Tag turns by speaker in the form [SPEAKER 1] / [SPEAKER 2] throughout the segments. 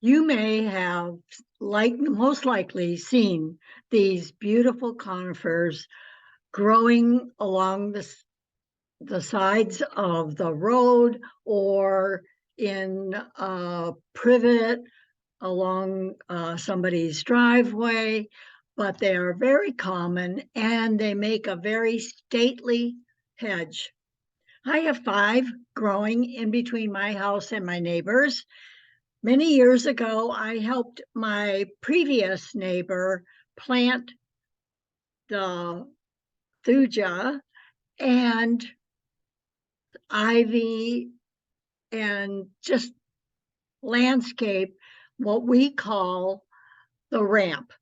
[SPEAKER 1] You may have, most likely, seen these beautiful conifers growing along the sides of the road or in a privet along somebody's driveway, but they are very common and they make a very stately hedge. I have five growing in between my house and my neighbor's. Many years ago, I helped my previous neighbor plant the thuja and ivy and just landscape what we call the ramp.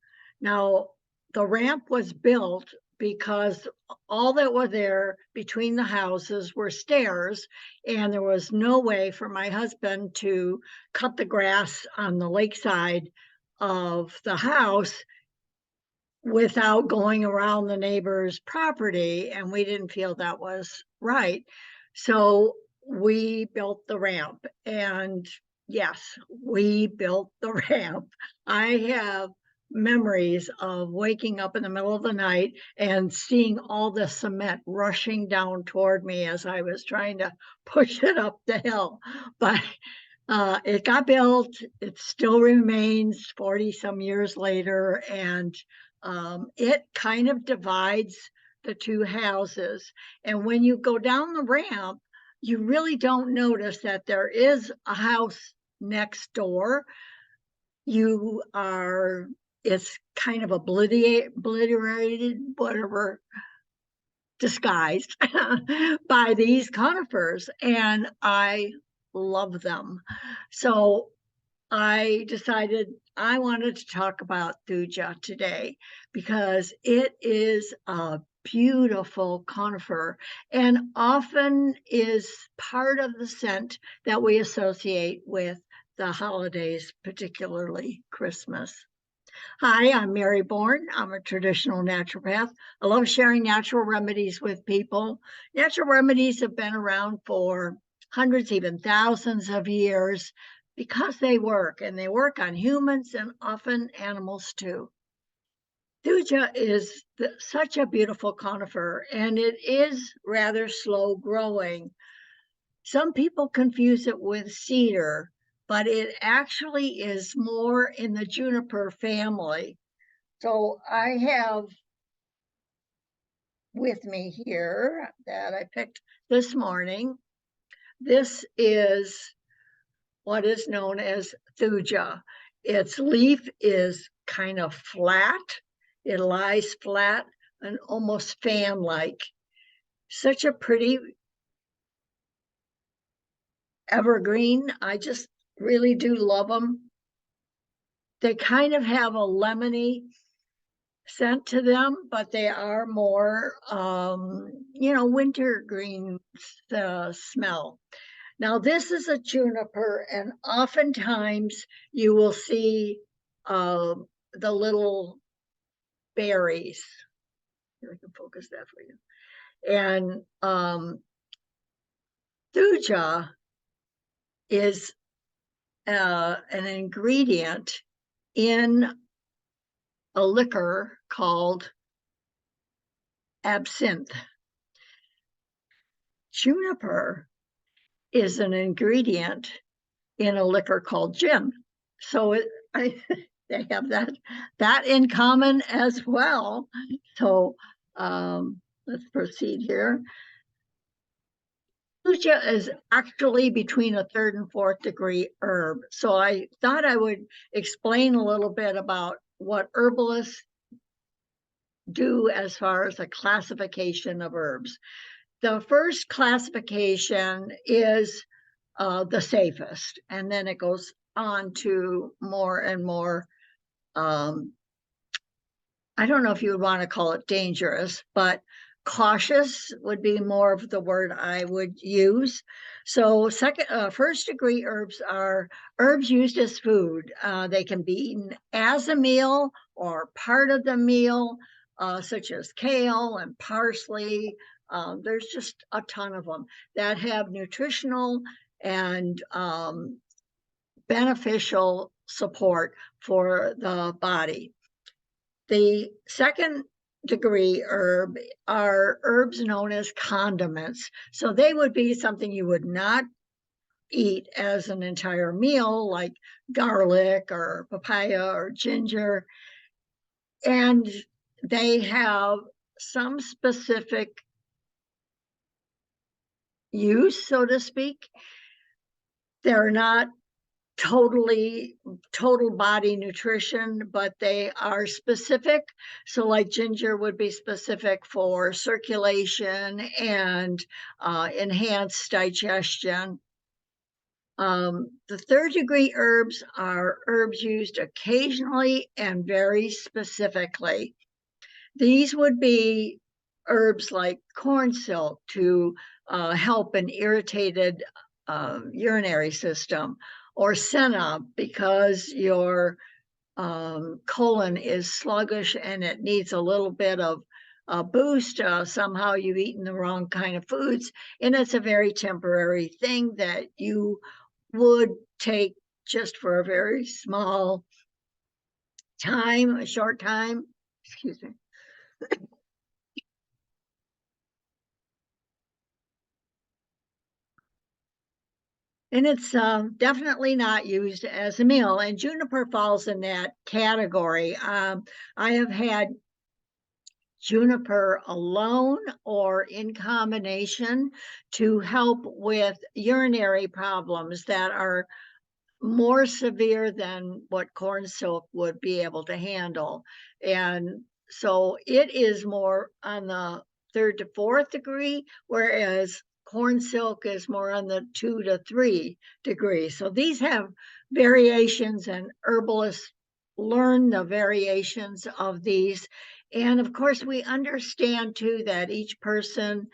[SPEAKER 1] Now, the ramp was built because all that were there between the houses were stairs, and there was no way for my husband to cut the grass on the lakeside of the house without going around the neighbor's property, and we didn't feel that was right. So we built the ramp, and yes, we built the ramp. I have memories of waking up in the middle of the night and seeing all the cement rushing down toward me as I was trying to push it up the hill. But it got built. It still remains 40 some years later, and it kind of divides the two houses. And when you go down the ramp, you really don't notice that there is a house next door. You are, it's kind of obliterated, whatever, disguised by these conifers, and I love them. So I decided I wanted to talk about Thuja today because it is a beautiful conifer and often is part of the scent that we associate with the holidays, particularly Christmas. Hi, I'm Mary Bourne. I'm a traditional naturopath. I love sharing natural remedies with people. Natural remedies have been around for hundreds, even thousands of years because they work, and they work on humans and often animals too. Thuja is such a beautiful conifer, and it is rather slow growing. Some people confuse it with cedar, but it actually is more in the juniper family. So I have with me here that I picked this morning. This is what is known as thuja. Its leaf is kind of flat. It lies flat and almost fan-like. Such a pretty evergreen. I just really do love them. They kind of have a lemony scent to them, but they are more, wintergreen smell. Now, this is a juniper, and oftentimes you will see the little berries. Here, I can focus that for you. And thuja is an ingredient in a liquor called absinthe. Juniper is an ingredient in a liquor called gin. So they have that in common as well. So let's proceed here. Thuja is actually between a third and fourth degree herb. So I thought I would explain a little bit about what herbalists do as far as a classification of herbs. The first classification is the safest, and then it goes on to more and more. I don't know if you would want to call it dangerous, but cautious would be more of the word I would use. So first degree herbs are herbs used as food. They can be eaten as a meal or part of the meal, such as kale and parsley. There's just a ton of them that have nutritional and beneficial support for the body. The second degree herb are herbs known as condiments. So they would be something you would not eat as an entire meal, like garlic or papaya or ginger. And they have some specific use, so to speak. They're not total body nutrition, but they are specific. So like ginger would be specific for circulation and enhanced digestion. The third degree herbs are herbs used occasionally and very specifically. These would be herbs like corn silk to help an irritated urinary system, or senna because your colon is sluggish and it needs a little bit of a boost. Somehow you've eaten the wrong kind of foods, and it's a very temporary thing that you would take just for a very small time, a short time. Excuse me. And it's definitely not used as a meal, and juniper falls in that category. I have had juniper alone or in combination to help with urinary problems that are more severe than what corn silk would be able to handle. And so it is more on the third to fourth degree, whereas corn silk is more on the 2 to 3 degrees. So these have variations, and herbalists learn the variations of these. And of course, we understand too that each person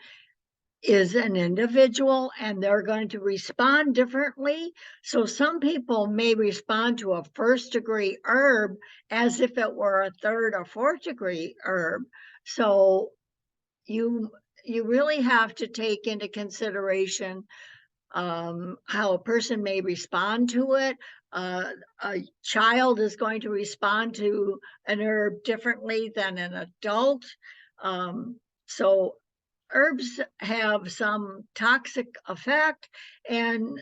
[SPEAKER 1] is an individual and they're going to respond differently. So some people may respond to a first degree herb as if it were a third or fourth degree herb. So you you really have to take into consideration how a person may respond to it. A child is going to respond to an herb differently than an adult. So herbs have some toxic effect and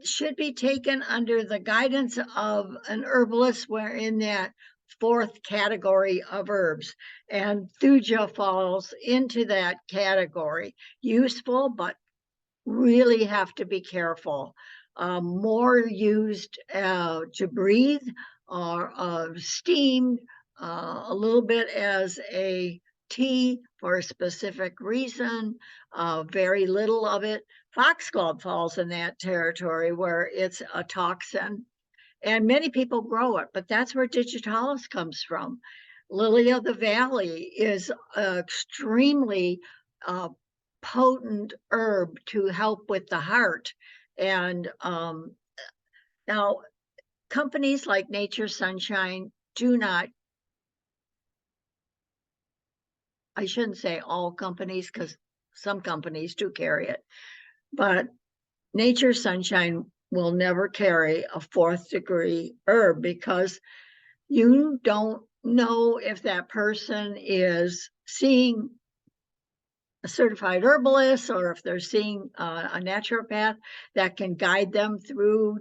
[SPEAKER 1] should be taken under the guidance of an herbalist. We're in that fourth category of herbs, and thuja falls into that category. Useful, but really have to be careful. More used to breathe or steamed, a little bit as a tea for a specific reason, very little of it. Foxglove falls in that territory where it's a toxin, and many people grow it, but that's where digitalis comes from. Lily of the Valley is extremely uh, potent herb to help with the heart. And now companies like Nature Sunshine do not, I shouldn't say all companies because some companies do carry it, but Nature Sunshine will never carry a fourth degree herb because you don't know if that person is seeing a certified herbalist or if they're seeing a naturopath that can guide them through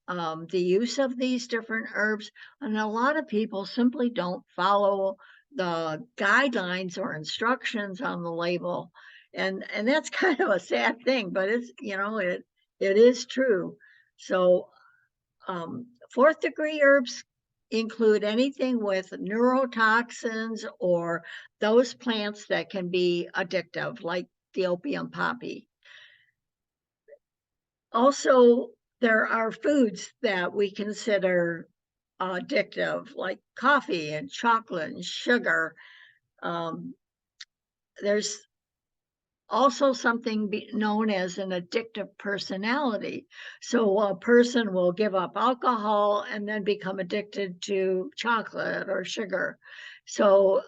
[SPEAKER 1] the use of these different herbs. And a lot of people simply don't follow the guidelines or instructions on the label. And that's kind of a sad thing, but it's, it is true. So fourth degree herbs include anything with neurotoxins or those plants that can be addictive, like the opium poppy. Also, there are foods that we consider addictive, like coffee and chocolate and sugar. There's also something known as an addictive personality. So a person will give up alcohol and then become addicted to chocolate or sugar. So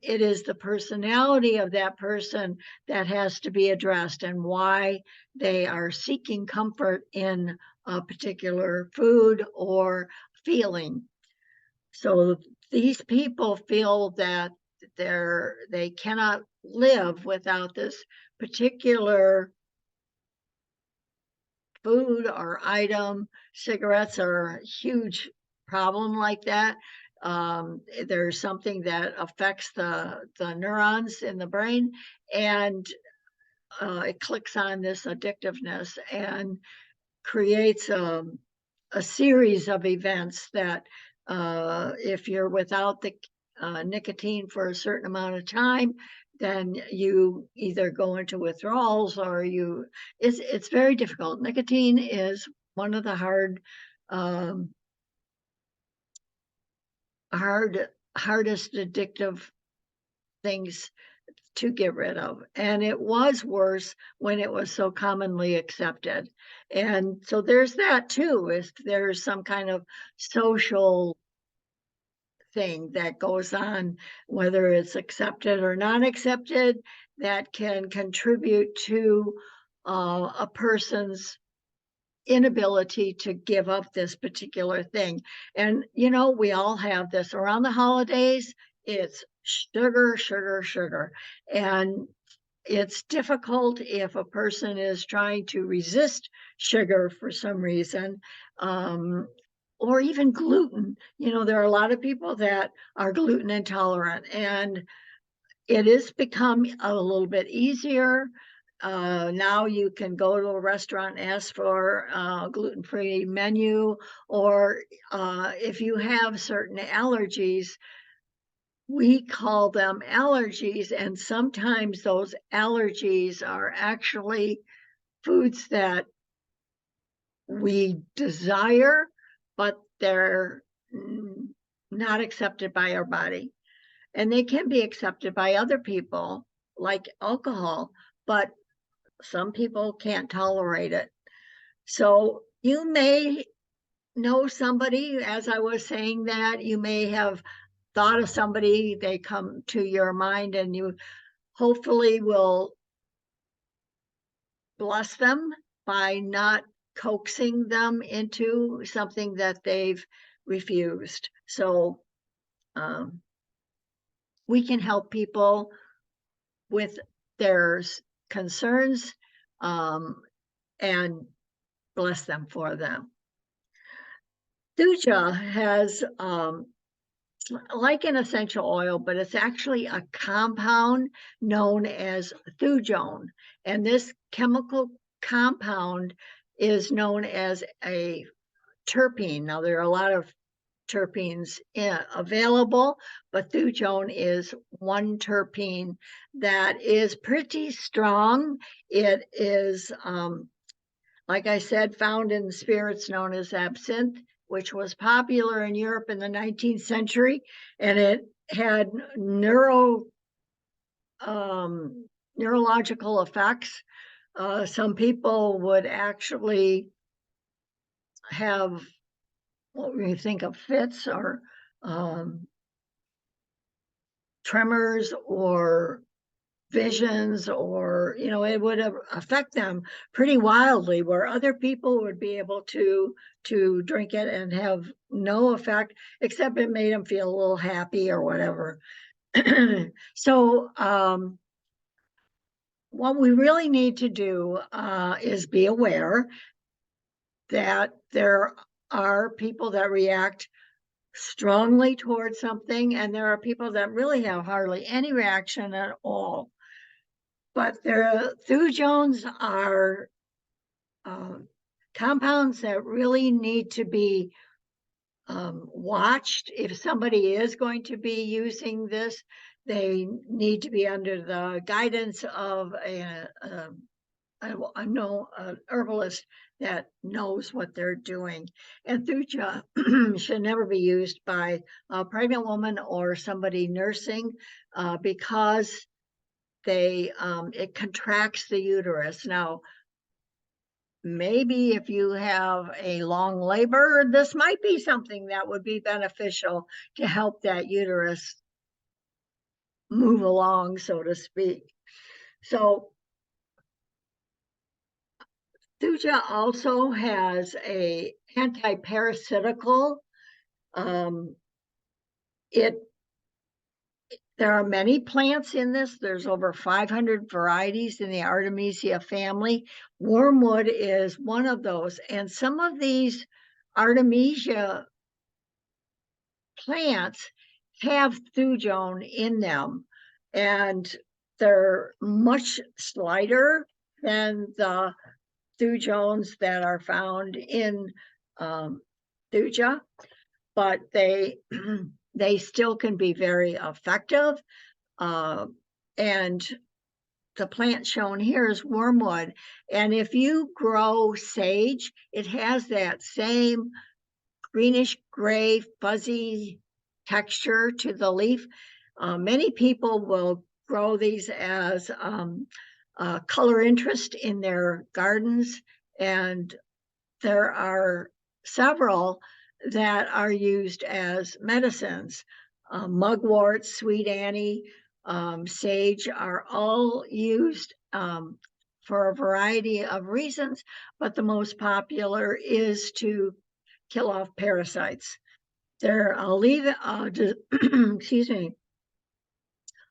[SPEAKER 1] it is the personality of that person that has to be addressed, and why they are seeking comfort in a particular food or feeling. So these people feel that they cannot live without this particular food or item. Cigarettes are a huge problem like that. There's something that affects the neurons in the brain, and it clicks on this addictiveness and creates a series of events that if you're without the nicotine for a certain amount of time, then you either go into withdrawals or it's very difficult. Nicotine is one of the um, hardest addictive things to get rid of. And it was worse when it was so commonly accepted. And so there's that too, if there's some kind of social thing that goes on, whether it's accepted or not accepted, that can contribute to a person's inability to give up this particular thing. And, we all have this around the holidays. It's sugar, sugar, sugar. And it's difficult if a person is trying to resist sugar for some reason, um, or even gluten. There are a lot of people that are gluten intolerant, and it has become a little bit easier. Now you can go to a restaurant and ask for a gluten-free menu, or if you have certain allergies, we call them allergies, and sometimes those allergies are actually foods that we desire, but they're not accepted by our body. And they can be accepted by other people, like alcohol, but some people can't tolerate it. So you may know somebody, as I was saying that, you may have thought of somebody, they come to your mind, and you hopefully will bless them by not coaxing them into something that they've refused. So um, we can help people with their concerns, um, and bless them for them. Thuja has like an essential oil, but it's actually a compound known as thujone. And this chemical compound is known as a terpene. Now, there are a lot of terpenes available, but thujone is one terpene that is pretty strong. It is, like I said, found in spirits known as absinthe, which was popular in Europe in the 19th century, and it had neurological effects. Some people would actually have what we think of fits or tremors or visions, or it would affect them pretty wildly, where other people would be able to drink it and have no effect, except it made them feel a little happy or whatever. So what we really need to do is be aware that there are people that react strongly towards something, and there are people that really have hardly any reaction at all. But their thujones are compounds that really need to be watched. If somebody is going to be using this, they need to be under the guidance of an herbalist that knows what they're doing. And thuja should never be used by a pregnant woman or somebody nursing because it contracts the uterus. Now, maybe if you have a long labor, this might be something that would be beneficial to help that uterus move along, so to speak. So Thuja also has a anti-parasitical. Um, it There are many plants in this. There's over 500 varieties in the Artemisia family. Wormwood is one of those. And some of these Artemisia plants have thujone in them. And they're much slighter than the thujones that are found in thuja, but they they still can be very effective. And the plant shown here is wormwood. And if you grow sage, it has that same greenish gray fuzzy texture to the leaf. Many people will grow these as color interest in their gardens, and there are several that are used as medicines. Mugwort, sweet Annie, sage are all used for a variety of reasons, but the most popular is to kill off parasites. I'll leave excuse me,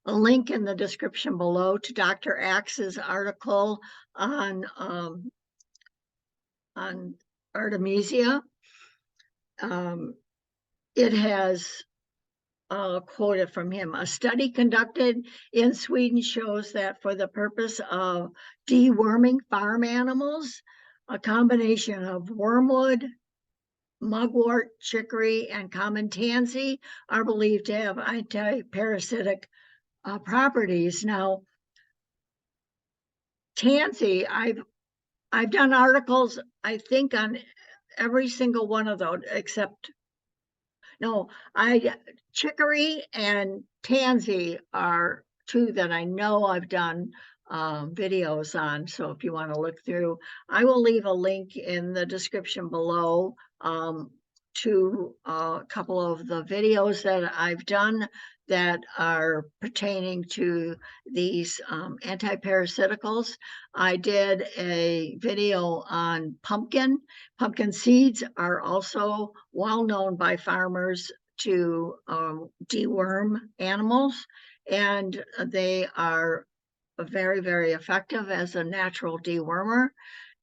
[SPEAKER 1] a link in the description below to Dr. Axe's article on Artemisia. It has quoted from him. A study conducted in Sweden shows that for the purpose of deworming farm animals, a combination of wormwood, mugwort, chicory, and common tansy are believed to have anti-parasitic properties. Now, tansy, I've done articles, I think, on every single one of those, except no, chicory and tansy are two that I know I've done videos on. So if you want to look through, I will leave a link in the description below to a couple of the videos that I've done that are pertaining to these anti-parasiticals. I did a video on pumpkin. Pumpkin seeds are also well known by farmers to deworm animals, and they are very, very effective as a natural dewormer.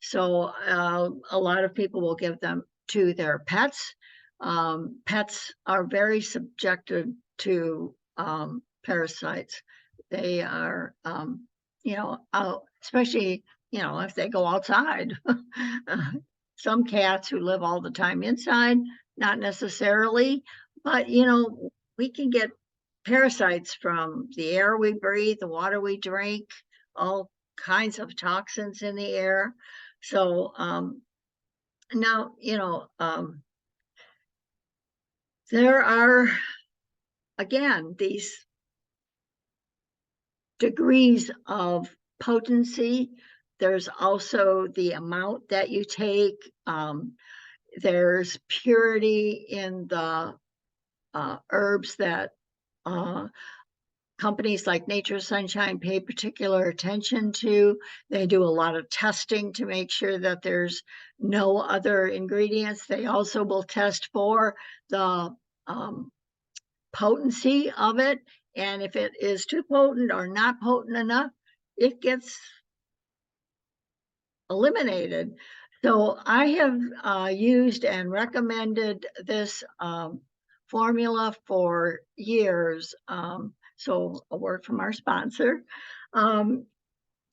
[SPEAKER 1] So a lot of people will give them to their pets. Pets are very subjected to parasites. They are, especially, if they go outside. Some cats who live all the time inside, not necessarily, but, we can get parasites from the air we breathe, the water we drink, all kinds of toxins in the air. So now, there are, again, these degrees of potency. There's also the amount that you take. There's purity in the herbs that companies like Nature Sunshine pay particular attention to. They do a lot of testing to make sure that there's no other ingredients. They also will test for the potency of it. And if it is too potent or not potent enough, it gets eliminated. So I have used and recommended this formula for years. So a word from our sponsor.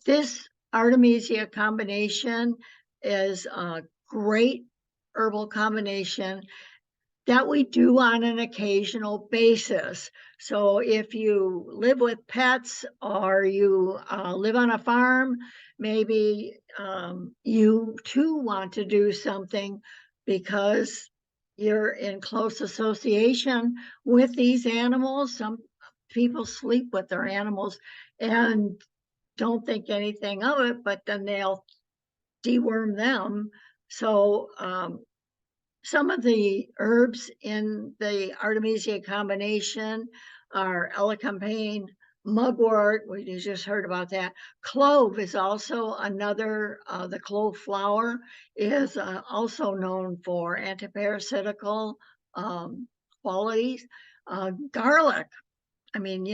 [SPEAKER 1] This Artemisia combination is a great herbal combination that we do on an occasional basis. So if you live with pets or you live on a farm, maybe you too want to do something because you're in close association with these animals. Some people sleep with their animals and don't think anything of it, but then they'll deworm them. So some of the herbs in the Artemisia combination are elecampane, mugwort, we just heard about that. Clove is also another, the clove flower is also known for antiparasitical qualities. Garlic, I mean,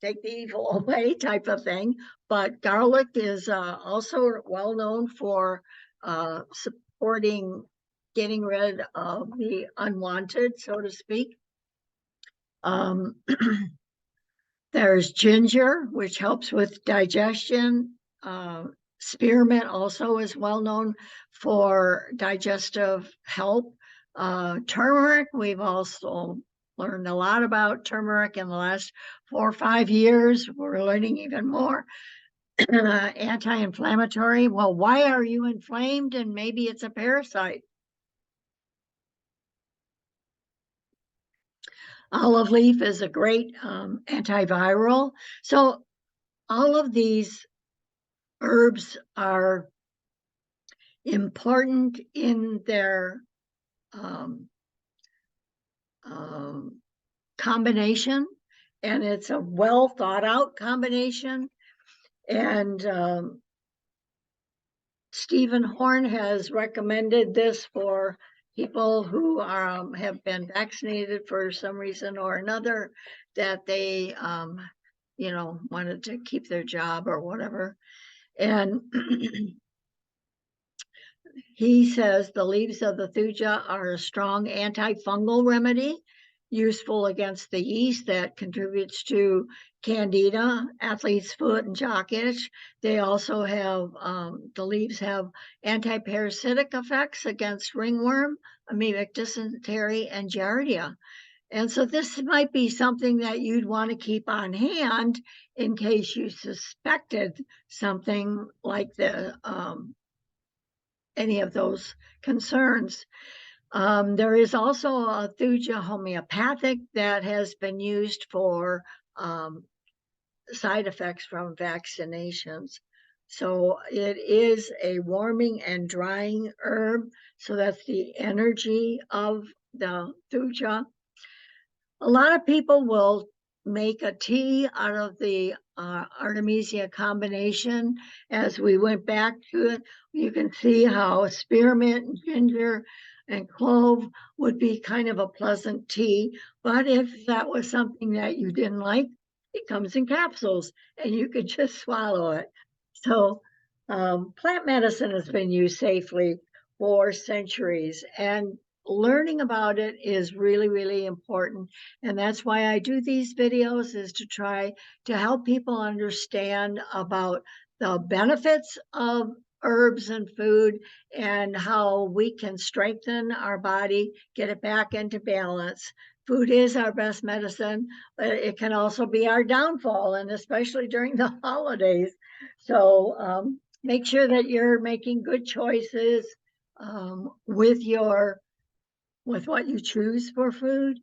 [SPEAKER 1] take the evil away type of thing. But garlic is also well known for supporting getting rid of the unwanted, so to speak. Um, there's ginger, which helps with digestion. Spearmint also is well known for digestive help. Turmeric, we've also learned a lot about turmeric in the last 4 or 5 years. We're learning even more. Anti-inflammatory. Well, why are you inflamed? And maybe it's a parasite. Olive leaf is a great antiviral. So all of these herbs are important in their um, um, combination, and it's a well thought out combination. And Stephen Horn has recommended this for people who have been vaccinated for some reason or another, that they, wanted to keep their job or whatever. And he says the leaves of the thuja are a strong antifungal remedy, useful against the yeast that contributes to candida, athlete's foot, and jock itch. They also have, the leaves have antiparasitic effects against ringworm, amoebic dysentery, and giardia. And so this might be something that you'd want to keep on hand in case you suspected something like any of those concerns. There is also a Thuja homeopathic that has been used for um, side effects from vaccinations. So it is a warming and drying herb. So that's the energy of the Thuja. A lot of people will make a tea out of the Artemisia combination. As we went back to it, you can see how spearmint and ginger and clove would be kind of a pleasant tea. But if that was something that you didn't like, it comes in capsules and you could just swallow it. So plant medicine has been used safely for centuries, and learning about it is really, really important. And that's why I do these videos, is to try to help people understand about the benefits of herbs and food and how we can strengthen our body, get it back into balance. Food is our best medicine, but it can also be our downfall, and especially during the holidays. So make sure that you're making good choices with what you choose for food.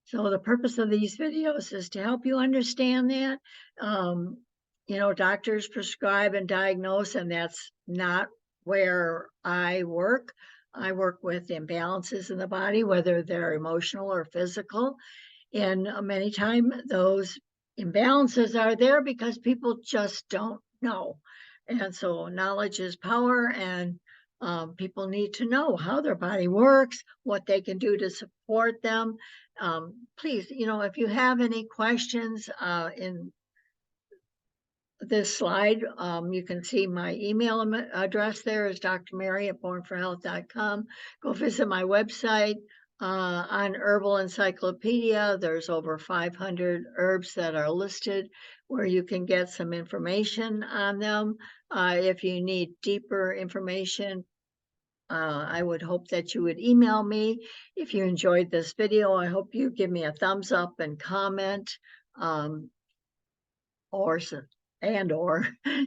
[SPEAKER 1] So the purpose of these videos is to help you understand that. Um, doctors prescribe and diagnose, and that's not where I work. I work with imbalances in the body, whether they're emotional or physical. And many times those imbalances are there because people just don't know. And so knowledge is power, and people need to know how their body works, what they can do to support them. Please, if you have any questions in this slide, you can see my email address there is drmary@bornforhealth.com. Go visit my website on Herbal Encyclopedia. There's over 500 herbs that are listed where you can get some information on them. If you need deeper information, I would hope that you would email me. If you enjoyed this video, I hope you give me a thumbs up and comment. Or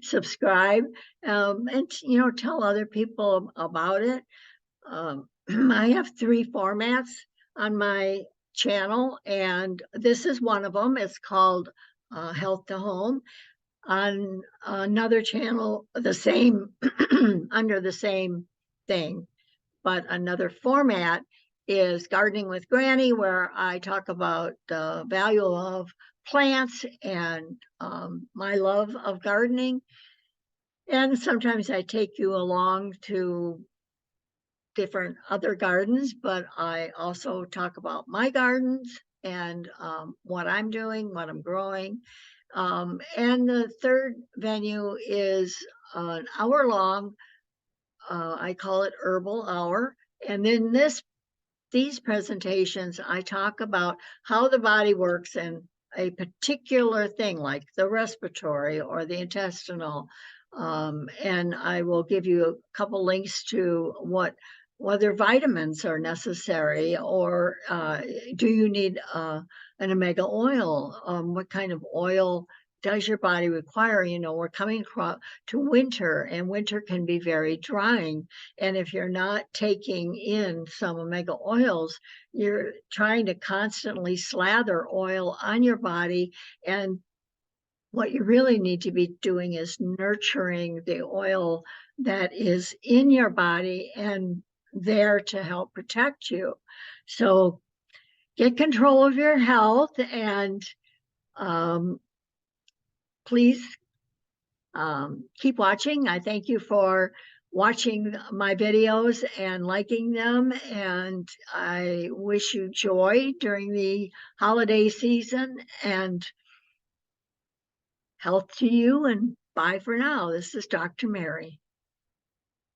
[SPEAKER 1] subscribe, and tell other people about it. I have 3 formats on my channel, and this is one of them. It's called Health to Home. On another channel, the same under the same thing, but another format is Gardening with Granny, where I talk about the value of plants and my love of gardening. And sometimes I take you along to different other gardens, but I also talk about my gardens and what I'm doing, what I'm growing. And the third venue is an hour long. I call it Herbal Hour. And then these presentations, I talk about how the body works and a particular thing like the respiratory or the intestinal. And I will give you a couple links to whether vitamins are necessary or do you need an omega oil? What kind of oil does your body require? You know, we're coming to winter, and winter can be very drying. And if you're not taking in some omega oils, you're trying to constantly slather oil on your body. And what you really need to be doing is nurturing the oil that is in your body and there to help protect you. So get control of your health and um, please keep watching. I thank you for watching my videos and liking them. And I wish you joy during the holiday season and health to you. And bye for now. This is Dr. Mary.